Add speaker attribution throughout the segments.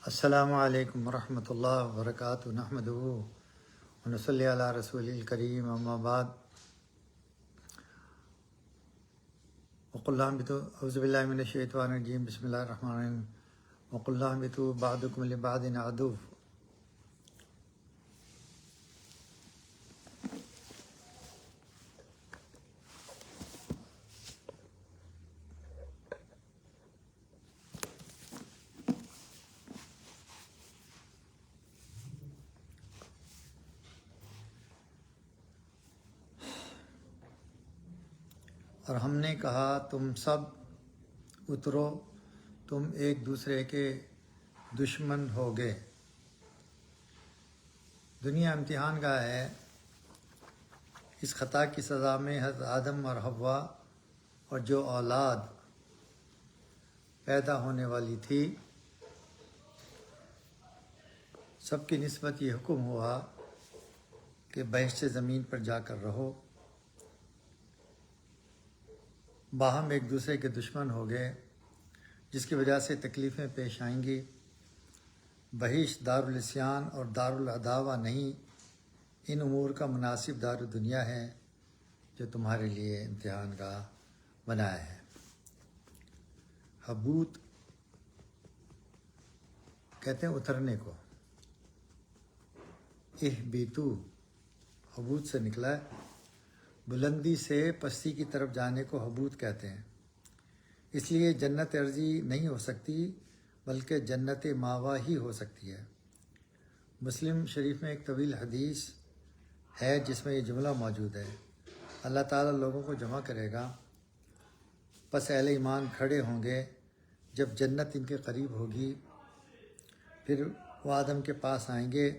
Speaker 1: السلام علیکم ورحمۃ اللہ وبرکاتہ نحمدہ ونصلی علی رسول الکریم اما بعد وقل اعوذ باللہ من الشیطان الرجیم بسم اللہ الرحمن الرحیم وقل اہبطوا بعضکم لبعض عدو۔ اور ہم نے کہا تم سب اترو، تم ایک دوسرے کے دشمن ہوگے۔ دنیا امتحان گاہ ہے۔ اس خطا کی سزا میں حضرت آدم اور حوا اور جو اولاد پیدا ہونے والی تھی سب کی نسبت یہ حکم ہوا کہ بہشت زمین پر جا کر رہو۔ باہم ایک دوسرے کے دشمن ہو گئے، جس کی وجہ سے تکلیفیں پیش آئیں گی۔ بہشت دارالعصیان اور دارالعداوہ نہیں، ان امور کا مناسب دار دنیا ہے جو تمہارے لیے امتحان گاہ بنایا ہے۔ حبوط کہتے ہیں اترنے کو، اہبطوا حبوط سے نکلا ہے۔ بلندی سے پستی کی طرف جانے کو حبوط کہتے ہیں۔ اس لیے جنت عرضی نہیں ہو سکتی بلکہ جنت ماوا ہی ہو سکتی ہے۔ مسلم شریف میں ایک طویل حدیث ہے جس میں یہ جملہ موجود ہے، اللہ تعالیٰ لوگوں کو جمع کرے گا، پس اہل ایمان کھڑے ہوں گے جب جنت ان کے قریب ہوگی، پھر وہ آدم کے پاس آئیں گے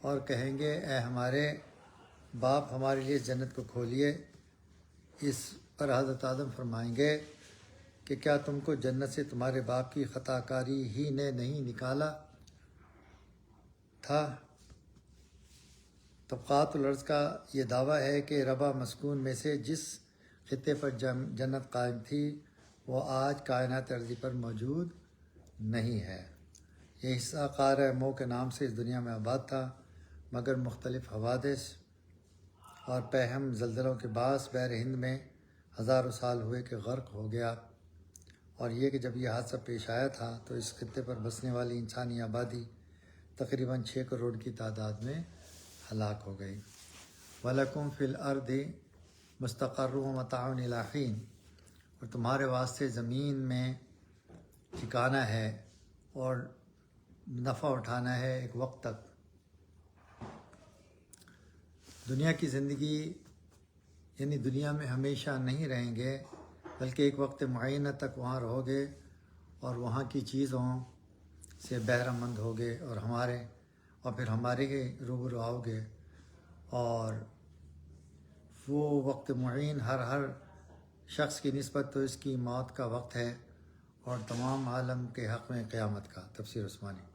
Speaker 1: اور کہیں گے اے ہمارے باپ، ہمارے لیے جنت کو کھولیے۔ اس پر حضرت آدم فرمائیں گے کہ کیا تم کو جنت سے تمہارے باپ کی خطا کاری ہی نے نہیں نکالا تھا؟ طبقات الارض کا یہ دعویٰ ہے کہ ربع مسکون میں سے جس خطے پر جنت قائم تھی وہ آج کائنات ارضی پر موجود نہیں ہے۔ یہ حصہ قارہ مو کے نام سے اس دنیا میں آباد تھا، مگر مختلف حوادث اور پہم زلزلوں کے باعث بحر ہند میں ہزاروں سال ہوئے کہ غرق ہو گیا، اور یہ کہ جب یہ حادثہ پیش آیا تھا تو اس خطے پر بسنے والی انسانی آبادی تقریباً 6 کروڑ کی تعداد میں ہلاک ہو گئی۔ وَلَكُمْ فِي الْأَرْضِ مُسْتَقَرٌّ وَمَتَاعٌ إِلَىٰ حِينٍ، اور تمہارے واسطے زمین میں ٹھکانہ ہے اور نفع اٹھانا ہے ایک وقت تک۔ دنیا کی زندگی یعنی دنیا میں ہمیشہ نہیں رہیں گے بلکہ ایک وقت معینہ تک وہاں رہو گے اور وہاں کی چیزوں سے بہرہ مند ہوگے اور پھر ہمارے روبرو آؤ گے، اور وہ وقت معین ہر شخص کی نسبت تو اس کی موت کا وقت ہے، اور تمام عالم کے حق میں قیامت کا۔ تفسیر عثمانی۔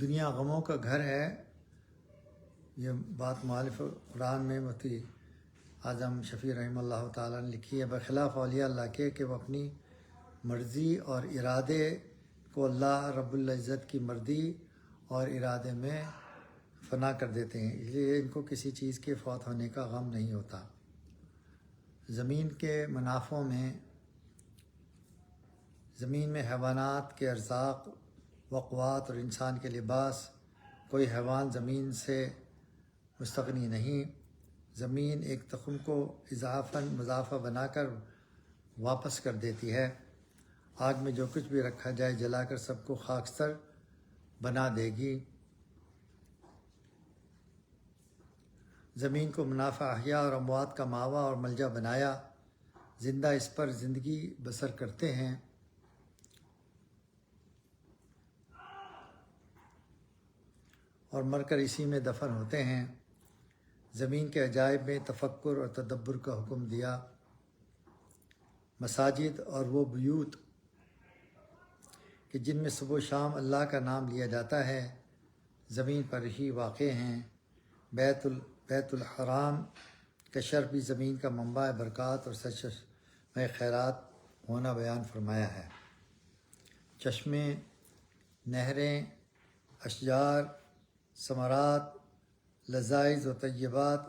Speaker 1: دنیا غموں کا گھر ہے، یہ بات مؤلف قرآن میں مفتی اعظم شفیع رحمہ اللہ تعالیٰ نے لکھی ہے، بخلاف اولیاء اللہ کے کہ وہ اپنی مرضی اور ارادے کو اللہ رب العزت کی مرضی اور ارادے میں فنا کر دیتے ہیں، اس لیے ان کو کسی چیز کے فوت ہونے کا غم نہیں ہوتا۔ زمین کے منافعوں میں، زمین میں حیوانات کے ارزاق، وقوات اور انسان کے لباس، کوئی حیوان زمین سے مستغنی نہیں۔ زمین ایک تخم کو اضافاً مضافہ بنا کر واپس کر دیتی ہے۔ آگ میں جو کچھ بھی رکھا جائے جلا کر سب کو خاکستر بنا دے گی۔ زمین کو منافع احیاء اور اموات کا ماوا اور ملجا بنایا، زندہ اس پر زندگی بسر کرتے ہیں۔ اور مر کر اسی میں دفن ہوتے ہیں۔ زمین کے عجائب میں تفکر اور تدبر کا حکم دیا۔ مساجد اور وہ بیوت کہ جن میں صبح و شام اللہ کا نام لیا جاتا ہے زمین پر ہی واقع ہیں۔ بیت الحرام کا شرف بھی زمین کا منبع برکات اور سرچشمہ خیرات ہونا بیان فرمایا ہے۔ چشمے، نہریں، اشجار، ثمرات، لذائذ و طیبات،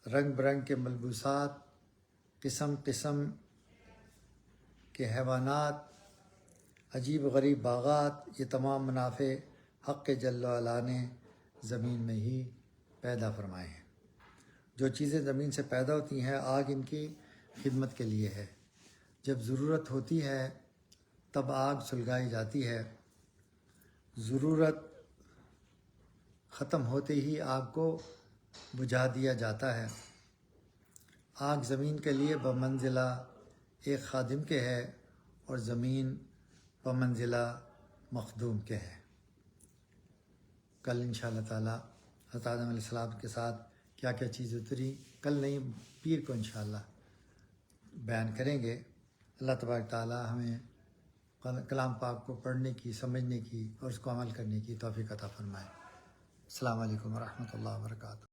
Speaker 1: رنگ برنگ کے ملبوسات، قسم قسم کے حیوانات، عجیب و غریب باغات، یہ تمام منافع حق جل و علا نے زمین میں ہی پیدا فرمائے ہیں۔ جو چیزیں زمین سے پیدا ہوتی ہیں آگ ان کی خدمت کے لیے ہے۔ جب ضرورت ہوتی ہے تب آگ سلگائی جاتی ہے، ضرورت ختم ہوتے ہی آگ کو بجھا دیا جاتا ہے۔ آگ زمین کے لیے بمنزلہ ایک خادم کے ہے اور زمین بمنزلہ مخدوم کے ہے۔ کل انشاءاللہ تعالی حضرت آدم علیہ السلام کے ساتھ کیا کیا چیز اتری، کل نہیں پیر کو انشاءاللہ بیان کریں گے۔ اللہ تبارک تعالی ہمیں کلام پاک کو پڑھنے کی، سمجھنے کی اور اس کو عمل کرنے کی توفیق عطا فرمائے۔ السلام علیکم ورحمۃ اللہ وبرکاتہ۔